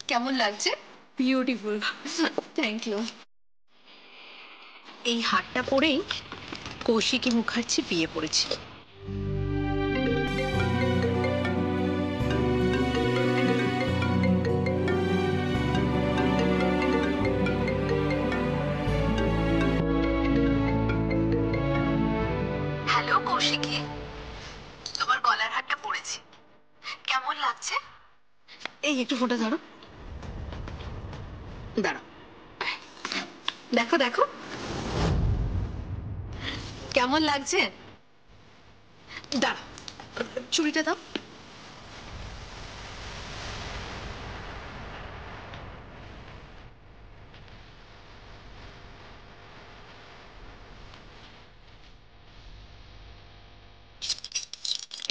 কেমন লাগছে? Beautiful. Thank you. এই হারটা পরেই কৌশিকী মুখার্জি বিয়ে পড়েছিল। হ্যালো কৌশিকী, তোমার গলার হারটা পরেছি, কেমন লাগছে? এই একটু ফোনটা ধরো, দাঁড়াও, দেখো দেখো কেমন লাগছে? দাঁড়াও, চুড়িটা দাও।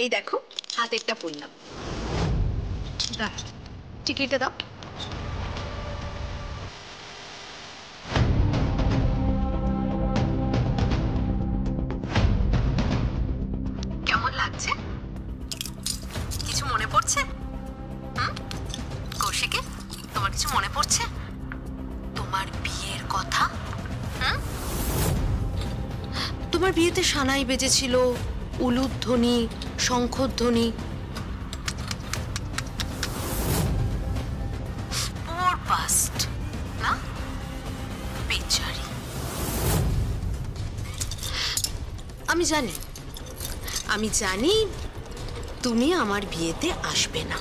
এই দেখো হাতেরটা পরলাম। দাঁড়াও, টিকিটটা দাও। কেমন লাগছে? কিছু মনে পড়ছে? কৌশিকী, তোমার কিছু মনে পড়ছে? তোমার বিয়ের কথা? তোমার বিয়েতে সানাই বেজেছিল, উলুধ্বনি, শঙ্খধ্বনি। পুর পাস্ট না, বেচারি। আমি জানি, আমি জানি তুমি আমার বিয়েতে আসবে না।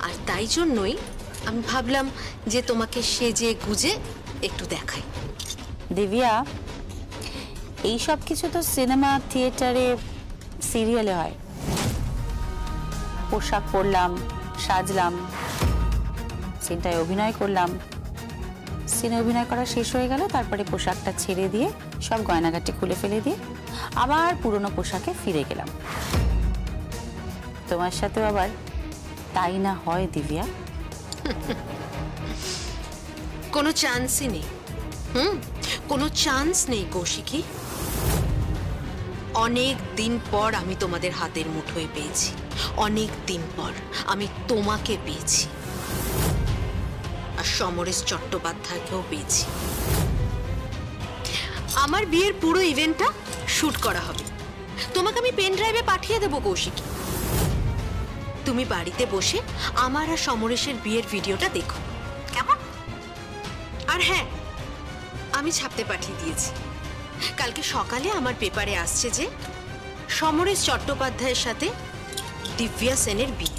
আর তাই জন্যই আমি ভাবলাম যে তোমাকে সেজে গুজে একটু দেখাই। দিব্যা, এই সব কিছু তো সিনেমা, থিয়েটারে, সিরিয়ালে হয়। পোশাক পরলাম, সাজলাম, সিনটায় অভিনয় করলাম, সিনে অভিনয় করা শেষ হয়ে গেল, তারপরে পোশাকটা ছেড়ে দিয়ে সব গয়নাগাটি খুলে ফেলে দিয়ে আবার পুরনো পোশাকে ফিরে গেলাম। তোমার সাথেও আবার তাই না হয় দিব্যা? কোনো চান্সই নেই। কোনো চান্স নেই কৌশিকী। অনেক দিন পর আমি তোমাদের হাতের মুঠোয় পেয়েছি, অনেক দিন পর আমি তোমাকে পেয়েছি, আর সমরেশ চট্টোপাধ্যায়কেও পেয়েছি। আমার বিয়ের পুরো ইভেন্টটা শুট করা হবে, তোমাকে আমি পেন ড্রাইভে পাঠিয়ে দেবো কৌশিকী। তুমি বাড়িতে বসে আমার আর সমরেশের বিয়ের ভিডিওটা দেখো, কেমন? আর হ্যাঁ, আমি ছাপতে পাঠিয়ে দিয়েছি, কালকে সকালে আমার পেপারে আসছে যে সমরেশ চট্টোপাধ্যায়ের সাথে দিব্যা সেনের বিয়ে।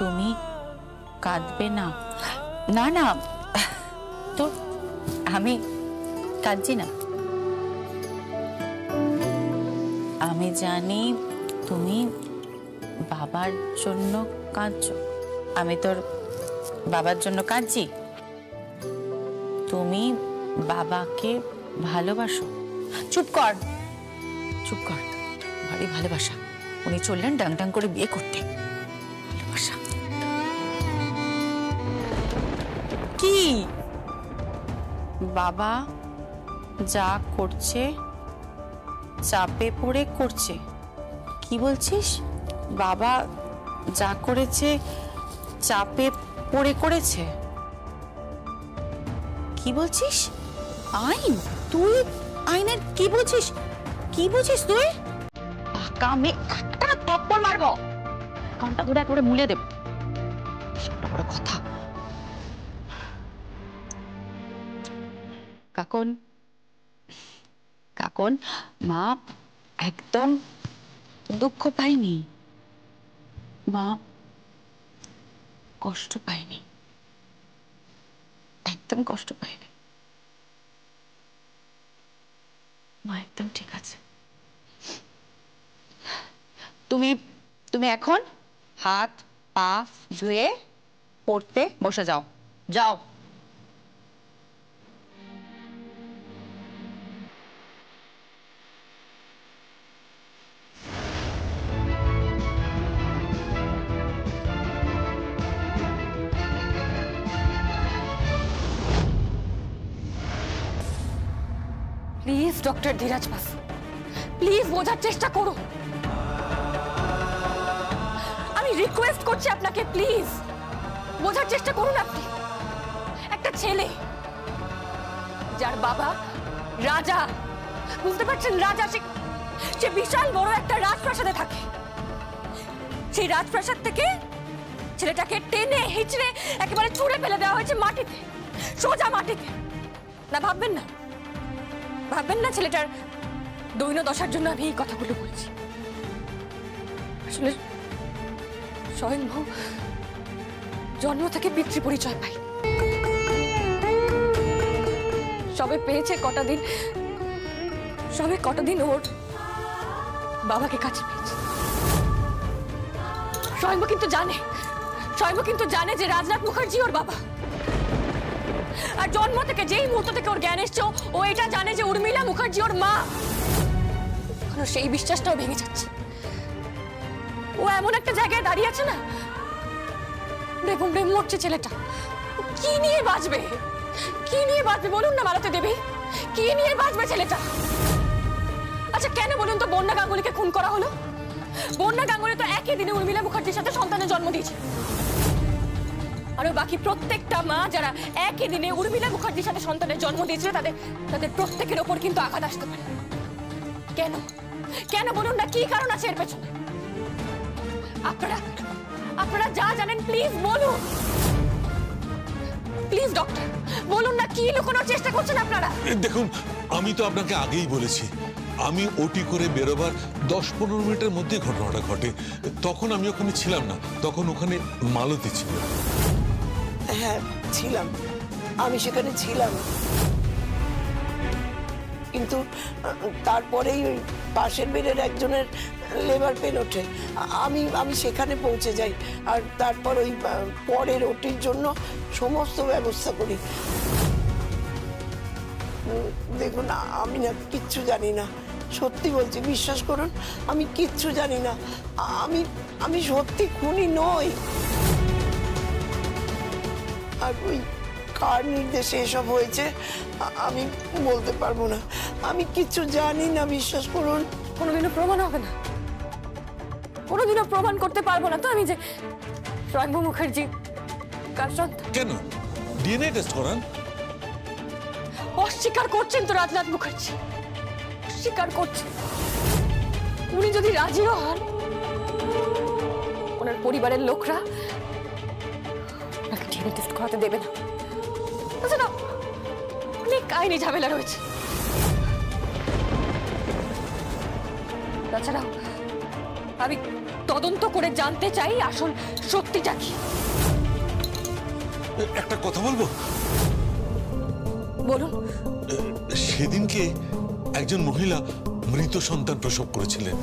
তুমি কাঁদবে না? না না, তো আমি কাঁদছি না। আমি জানি তুমি বাবার জন্য কাঁদছো, আমি তোর বাবার জন্য কাঁদছি। তুমি বাবাকে ভালোবাসো। চুপ কর, চুপ কর, ভারী ভালোবাসা। উনি চললেন ডাং ডাং করে বিয়ে করতে। ভালোবাসা কি? বাবা যা করছে চাপে পড়ে করছে। কি বলছিস? বাবা যা করেছে চাপে পড়ে করেছে? কি বলছিস? আইন? তুই আইনের কি বলছিস? কি বলছিস তুই? পাকা আমি একটা থাপ্পড় মারবো, কানটা ধরে একেবারে মুলে দেব। সবটা বড় কথা। কাকন, কাকন, মা একদম দুঃখ পাইনি, মা কষ্ট পাইনি, একদম কষ্ট পাইনি। মা একদম ঠিক আছে। তুমি তুমি এখন হাত পা ধুয়ে পড়তে বসে যাও, যাও। Please doctor Dhiraj Basu, please বোঝার চেষ্টা করো। আমি রিকোয়েস্ট করছি আপনাকে, প্লিজ বোঝার চেষ্টা করুন। আপনি একটা ছেলে যার বাবা রাজা, বুঝতে পারছেন, রাজা, সে বিশাল বড় একটা রাজপ্রাসাদে থাকে। সেই রাজপ্রাসাদ থেকে ছেলেটাকে টেনে হিচড়ে একেবারে ছুঁড়ে ফেলে দেওয়া হয়েছে মাটিতে, সোজা মাটিতে। না ভাববেন না, ভাববেন না ছেলেটার দৈন্য দশার জন্য আমি এই কথাগুলো বলছি। আসলে স্বয়ংভূ জন্ম থেকে পিতৃ পরিচয় পাই, সবে পেয়েছে কটা দিন ওর বাবাকে কাছে পেয়েছে। স্বয়ংভূ কিন্তু জানে যে রাজনাথ মুখার্জি ওর বাবা। আর জন্ম থেকে, যেই মুহূর্ত থেকে ওর জ্ঞান এসছে, ও এটা জানে যে উর্মিলা মুখার্জি ওর মা। সেই বিশ্বাসটাও ভেঙে যাচ্ছে। ও এমন একটা জায়গায় দাঁড়িয়ে আছে না, বেগম বেগম মরছে ছেলেটা। কি নিয়ে বাঁচবে, কি নিয়ে বাঁচবে বলুন না মালতী দেবী, কি নিয়ে বাঁচবে ছেলেটা? আচ্ছা কেন বলুন তো বন্যা গাঙ্গুলিকে খুন করা হলো? বন্যা গাঙ্গুলি তো একই দিনে উর্মিলা মুখার্জির সাথে সন্তানের জন্ম দিয়েছে। আর বাকি প্রত্যেকটা মা যারা একই দিনে উর্মিলা মুখার্জির সাথে সন্তানের জন্ম দিয়েছিল, তাদের প্রত্যেকের ওপর কিন্তু আঘাত আসতে পারে। কেন কেন বলুন না, কি কারণ আছে এর পেছনে? আপনারা যা জানেন প্লিজ বলুন, প্লিজ ডক্টর বলুন না, কি লুকানোর চেষ্টা করছেন আপনারা? দেখুন, আমি তো আপনাকে আগেই বলেছি, আমি ওটি করে বেরোবার 10-15 মিনিটের মধ্যে ঘটনাটা ঘটে। তখন আমি ওখানে ছিলাম না, তখন ওখানে মালতী ছিল। হ্যাঁ ছিলাম, আমি সেখানে ছিলাম, কিন্তু তারপরেই ওই পাশের বেডের একজনের লেবার পেন ওঠে, আমি সেখানে পৌঁছে যাই, আর তারপর ওই পরের ওটির জন্য সমস্ত ব্যবস্থা করি। দেখুন, আমি না কিচ্ছু জানি না, সত্যি বলছি, বিশ্বাস করুন, আমি কিচ্ছু জানি না। আমি সত্যি খুনি নই। আর ওই কার নির্দেশে এসব হয়েছে আমি বলতে পারবো না, আমি কিচ্ছু জানি না, বিশ্বাস করুন। কোনোদিনও প্রমাণ হবে না, কোনোদিনও প্রমাণ করতে পারবো না তো আমি যে স্বয়ংভূ মুখার্জি কার সন্তান। কেন? ডিএনএ টেস্ট করান। অস্বীকার করছেন তো রাজনাথ মুখার্জি, অস্বীকার করছেন। উনি যদি রাজিও হন, ওনার পরিবারের লোকরা ওনাকে ডিএনএ টেস্ট করাতে দেবে না। তাছাড়া অনেক আইনি ঝামেলা রয়েছে। তাছাড়াও আমি তদন্ত করে জানতে চাই আসল সত্যিটা কি। একটা কথা বলবো? বলুন। সেদিনকে একজন মহিলা মৃত সন্তান প্রসব করেছিলেন,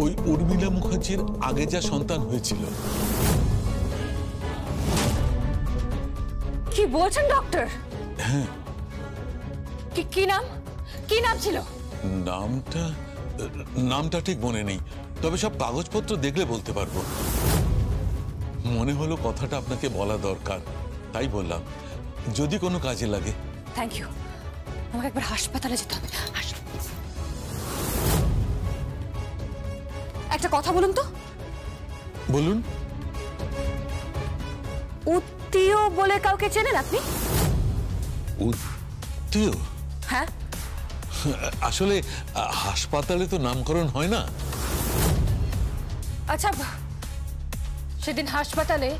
ওই উর্মিলা মুখার্জির আগে যা সন্তান হয়েছিল। কি বলছেন ডক্টর? হ্যাঁ। কি নাম ছিল? নামটা ঠিক মনে নেই, তবে সব কাগজপত্র দেখলে বলতে পারবো। মনে হলো কথাটা আপনাকে বলা দরকার, তাই বললাম, যদি কোনো কাজে লাগে। Thank you. আমাকে একবার হাসপাতালে যেতে হবে। একটা কথা বলুন তো। বলুন। উত্তীয় বলে কাউকে চেনেন আপনি? উত্তীয়? হ্যাঁ। আসলে হাসপাতালে তো নামকরণ হয় না। আচ্ছা, সেদিন হাসপাতালে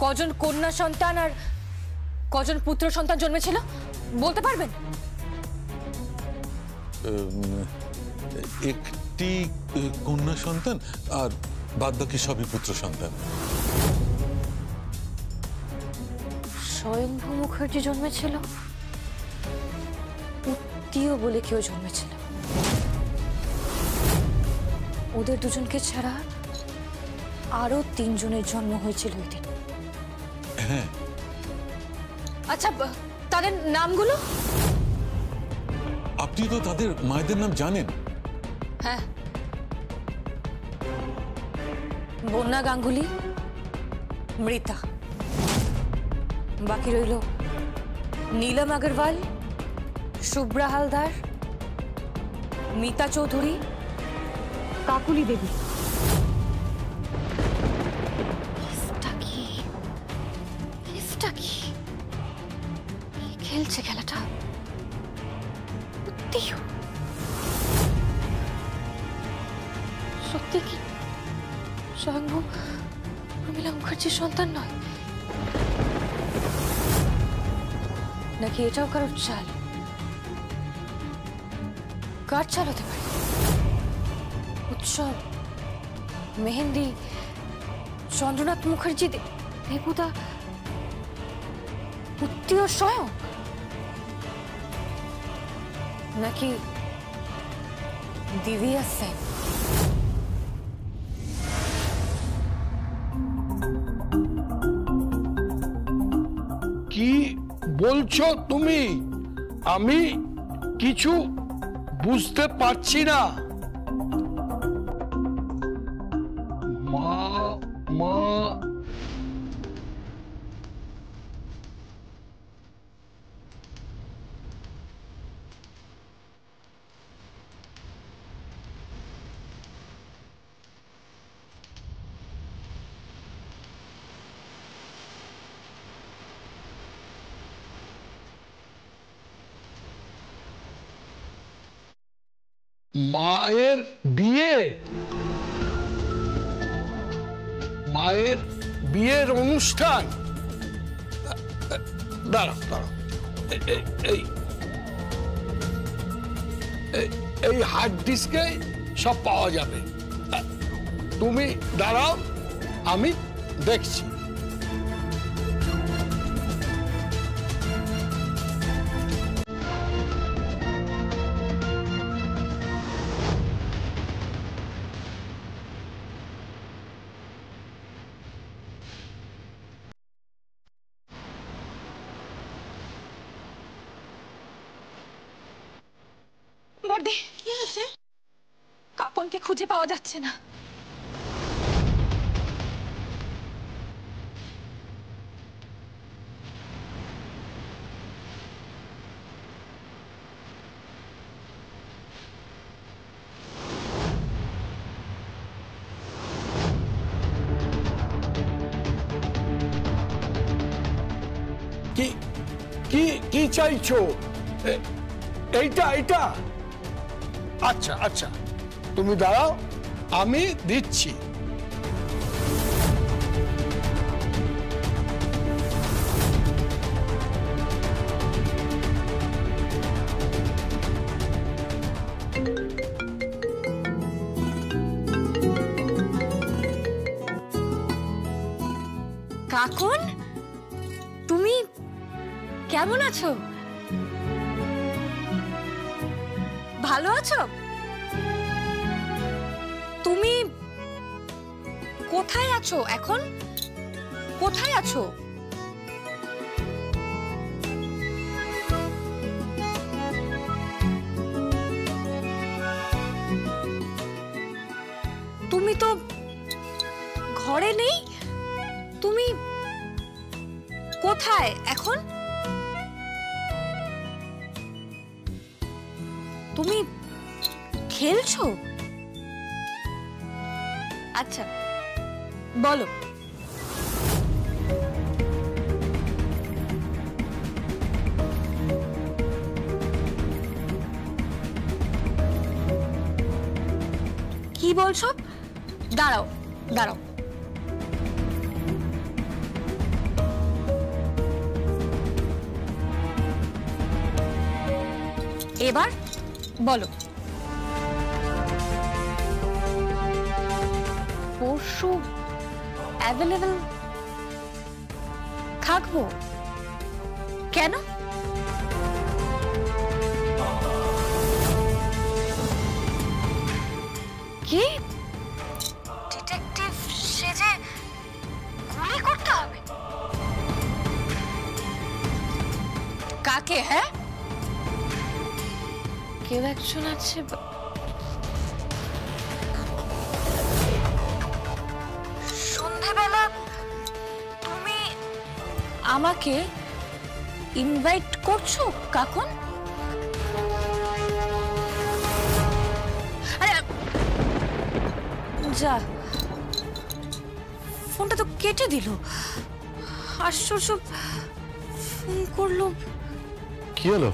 কজন কন্যা সন্তান আর কজন পুত্র সন্তান জন্মেছিল বলতে পারবেন? একটি কন্যা সন্তান আর বাদবাকি সবই পুত্র সন্তান। স্বয়ংভূ মুখার্জি জন্মেছিল, উত্তীয় বলে কেউ জন্মেছিল। ওদের দুজনকে ছাড়া আরো 3 জনের জন্ম হয়েছিল ওই দিন। হ্যাঁ। আচ্ছা, তাদের নামগুলো? আপনি তো তাদের মায়েদের নাম জানেন। হ্যাঁ, বন্যা গাঙ্গুলি, মৃতা। বাকি রইল নীলম আগরওয়াল, শুভ্রা হালদার, মিতা চৌধুরী, কাকুলি দেবী। খেলছে খেলাটা সত্যি কি স্বয়ং উর্মিলা মুখার্জির সন্তান নয়, নাকি এটাও কারোর চাল? কার চাল হতে পারে? উৎসব, মেহেন্দি, চন্দ্রনাথ মুখার্জি, দেবুদা, উত্তীয় স্বয়ং, নাকি দিব্যা সেন? কি বলছো তুমি? আমি কিছু বুঝতে পারছি না। মা মা মায়ের বিয়ে, মায়ের বিয়ের অনুষ্ঠান। দাঁড়াও দাঁড়াও, এই হার্ড ডিস্কে সব পাওয়া যাবে। তুমি দাঁড়াও, আমি দেখছি। বর্দি, কি হয়েছে? কাপনকে খুঁজে পাওয়া যাচ্ছে না। কি কি কি চাইছো? এইটা এইটা? আচ্ছা আচ্ছা, তুমি দাঁড়াও, আমি দিচ্ছি। কাকন, তুমি কেমন আছো? ভালো আছো? তুমি কোথায় আছো এখন? কোথায় আছো? তুমি তো ঘরে নেই। তুমি কোথায় এখন? তুমি খেলছো? আচ্ছা, বলো। কি বলছো? দাঁড়াও দাঁড়াও, এবার বলো। পরশু অ্যাভেলেবল থাকবো? কেন? কি কাকে? হ্যাঁ, কেউ একজন আছে। সন্ধেবেলা তুমি আমাকে ইনভাইট করছো কাকুন? আরে যা, ফোনটা তো কেটে দিল। আশ্চর্য, ফোন করলো। কি হলো?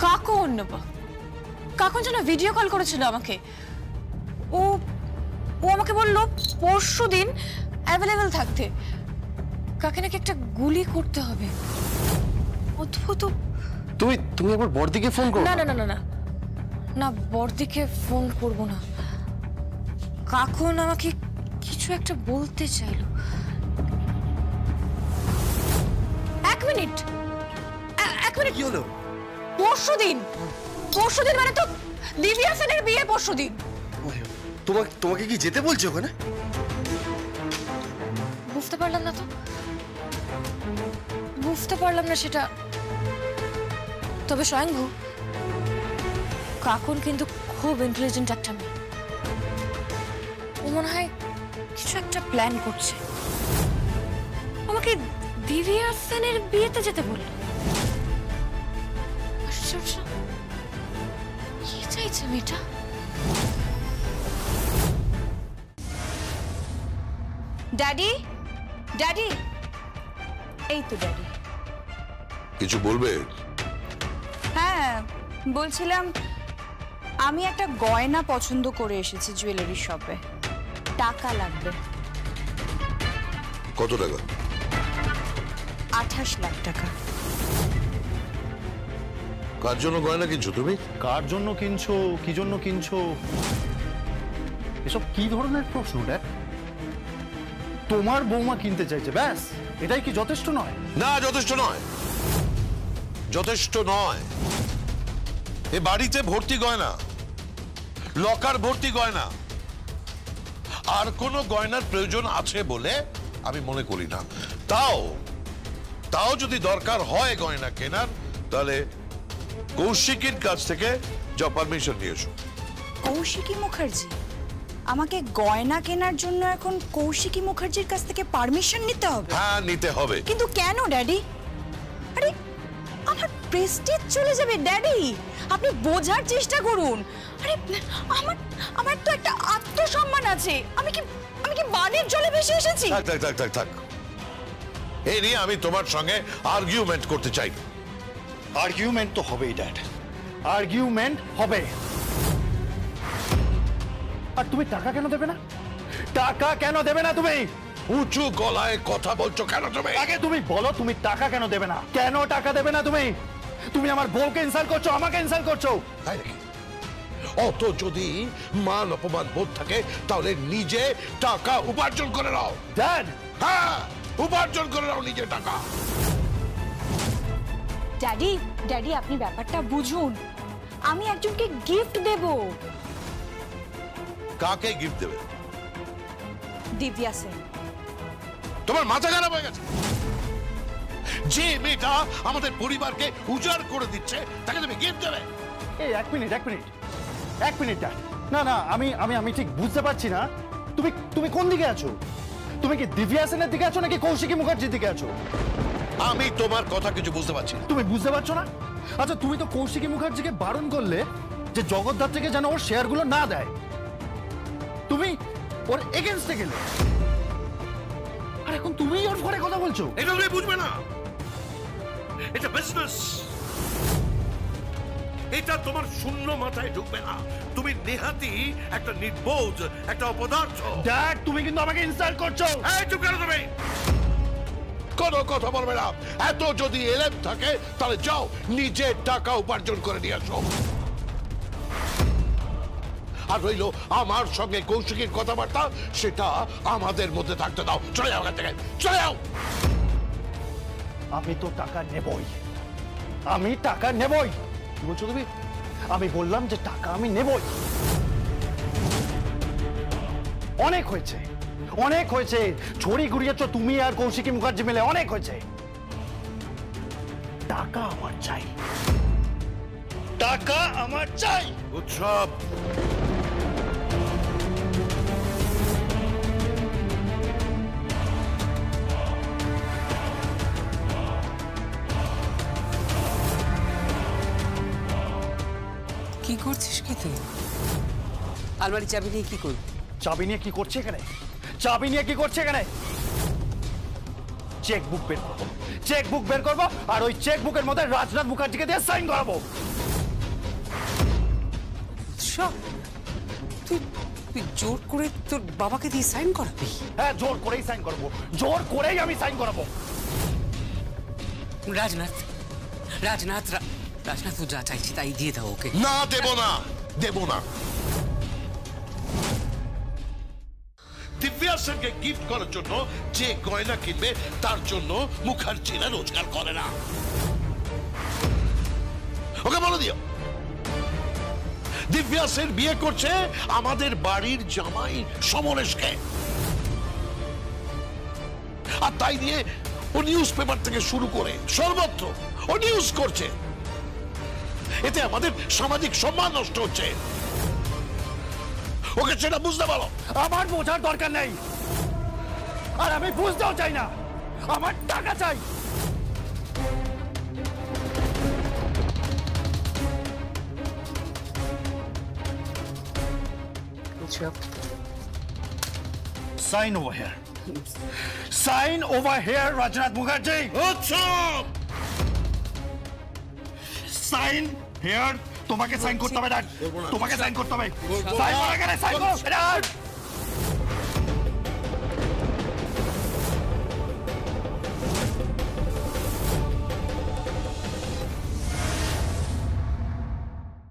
কাকুন কাকুন যেন ভিডিও কল করেছিল আমাকে। ও ও আমাকে বলল পরশুদিন অ্যাভেলেবেল থাকতে। কাকে নাকি একটা গুলি করতে হবে। অদ্ভুত। তুমি একবার বড়দিকে ফোন করো। না না না না না না, বড়দিকে ফোন করব না। কাকুন আমাকে কিছু একটা বলতে চাইলো। এক মিনিট। কি হলো? পরশুদিন মানে তো দিব্যা সেনের বিয়ে পরশুদিন। তোমাকে কি যেতে বলছো ওখানে? বুঝতে পারলাম না তো, বুঝতে পারলাম না সেটা। তবে স্বয়ংভূ, কাকুন কিন্তু খুব ইন্টেলিজেন্ট একটা মেয়ে। ও মনে হয় কিছু একটা প্ল্যান করছে। আমাকে দিব্যা সেনের বিয়েতে যেতে বলল। আশ্চর্য, কি চাইছে মেয়েটা? ড্যাডি, ড্যাডি, এই তো ড্যাডি। কিছু বলবে? হ্যাঁ, বলছিলাম আমি একটা গয়না পছন্দ করে এসেছি জুয়েলারি শপে। টাকা লাগবে। কত টাকা? 28 লাখ টাকা। কার জন্য গয়না কিনছো তুমি? কার জন্য কিনছো, কি জন্য কিনছো, এসব কি ধরনের প্রশ্ন ড্যাড? তোমার বৌমা কিনতে চাইছে, ব্যাস। এটাই কি যথেষ্ট নয়? না, যথেষ্ট নয়, যথেষ্ট নয়। এ বাড়িতে ভর্তি গয়না, লকার ভর্তি গয়না। আর কোনো গয়নার প্রয়োজন আছে বলে আমি মনে করি না। তাও যদি দরকার হয় গয়না কেনার, তাহলে কৌশিকের কাছ থেকে যা পারমিশন নিয়ে এসো। কৌশিকী মুখার্জি? আমাকে গয়না কেনার জন্য এখন কৌশিকী মুখার্জির কাছ থেকে পারমিশন নিতে হবে? হ্যাঁ, নিতে হবে। কিন্তু কেন ড্যাডি? আরে আমার প্রেস্টিজ চলে যাবে ড্যাডি। আপনি বোঝার চেষ্টা করুন। আরে আমার তো একটা আত্মসম্মান আছে। আমি কি বানের জলে ভেসে এসেছি? থাক। এই নিয়ে আমি তোমার সঙ্গে আর্গুমেন্ট করতে চাই। আর্গুমেন্ট তো হবেই ড্যাড, আর্গুমেন্ট হবে। আর তুমি টাকা কেন দেবে না? টাকা কেন দেবে না তুমি? উঁচু গলায় কথা বলছো কেন তুমি? আগে তুমি বলো, তুমি টাকা কেন দেবে না? কেন টাকা দেবে না তুমি? তুমি আমার বউকে ইনসাল্ট করছো, আমাকে ইনসাল্ট করছো। তাই নাকি? অত যদি মান অপমান বোধ থাকে, তাহলে নিজে টাকা উপার্জন করে নাও। ড্যাড, হ্যাঁ, উপার্জন করে নাও নিজে টাকা। ড্যাডি আপনি ব্যাপারটা বুঝুন। আমি একজনকে গিফট দেব। কাকে গিফট দেবে? দিব্যা সেন। তোমার মাথা খারাপ হয়ে গেছে? যে মেয়েটা আমাদের পরিবারকে উজাড় করে দিচ্ছে, তাকে তুমি গিফট দেবে? এই এক মিনিট ড্যাড। না, আমি ঠিক বুঝতে পারছি না। তুমি কোন দিকে আছো? তুমি কি দিব্যা সেনের দিকে আছো নাকি কৌশিকী মুখার্জির দিকে আছো? আমি তোমার কথা কিছু বুঝতে পারছি না। তুমি বুঝতে পারছো না? আচ্ছা, তুমি তো কৌশিকী মুখার্জিকে বারণ করলে যে জগদ্ধাত্রীকে যেন ওর শেয়ারগুলো না দেয়। তুমি ওর এগেইনস্টে গেলে, আর এখন তুমি ওর ঘরে কথা বলছো। এটা তুমি বুঝবে না। এটা বিজনেস। এটা তোমার শূন্য মাথায় ঢুকবে না। তুমি নেহাতি একটা নির্বোধ, একটা অপদার্থ। ড্যাড, তুমি কিন্তু আমাকে ইনসাল্ট করছো। এই চুপ করো তুমি। কোনো কথা বলবে না। এত যদি এলেম থাকে, তাহলে যাও নিজে টাকা উপার্জন করে নিয়ে আসো। আর রইল আমার সঙ্গে কৌশিকীর কথাবার্তা, সেটা আমাদের মধ্যে থাকতে দাও। চলে যাও এখান থেকে, চলে যাও। আমি তো টাকা নেবই, আমি টাকা নেবই। কি বলছো তুমি? আমি বললাম যে টাকা আমি নেবই। অনেক হয়েছে। ছড়ি ঘুরিয়েছ তুমি আর কৌশিকী মুখার্জি মিলে, অনেক হয়েছে। টাকা আমার চাই, টাকা আমার চাই। উৎসব কি করছিস কি তুই? আলমারি চাবি নিয়ে কি করবি? চাবি নিয়ে কি করছে এখানে? চাবি নিয়ে কি করছে এখানে? চেকবুক বের করবো, চেকবুক বের করবো, আর ওই চেকবুকের মধ্যে রাজনাথ মুখার্জিকে দিয়ে সাইন করাবো। সব তুই তুই জোর করে তোর বাবাকে দিয়ে সাইন করাবি? হ্যাঁ, জোর করেই সাইন করবো, জোর করেই আমি সাইন করাবো। রাজনাথ রাজনাথ রাজনাথ ও যা চাইছি তাই দিয়ে দাও ওকে। না, দেব না, দেব না। দিব্যা সেনকে গিফট করার জন্য যে গয়না কিনবে তার জন্য মুখার্জিরা রোজগার করে না। ওকে বলে দিও দিব্যা সেন বিয়ে করছে আমাদের বাড়ির জামাই সমরেশকে, আর তাই নিয়ে ও নিউজ পেপার থেকে শুরু করে সর্বত্র ও নিউজ করছে। এতে আমাদের সামাজিক সম্মান নষ্ট হচ্ছে। ওকে সেটা বুঝতে পারো। আমার বোঝার দরকার নেই, আর আমি বুঝতেও চাই না। আমার টাকা চাই। Sign over here. Sign over here, Rajnath Mukherjee. উৎসব Sign here. তোমাকে সাইন করতে হবে না, তোমাকে সাইন করতে হবে। সাইন করা গেলে সাইন করো।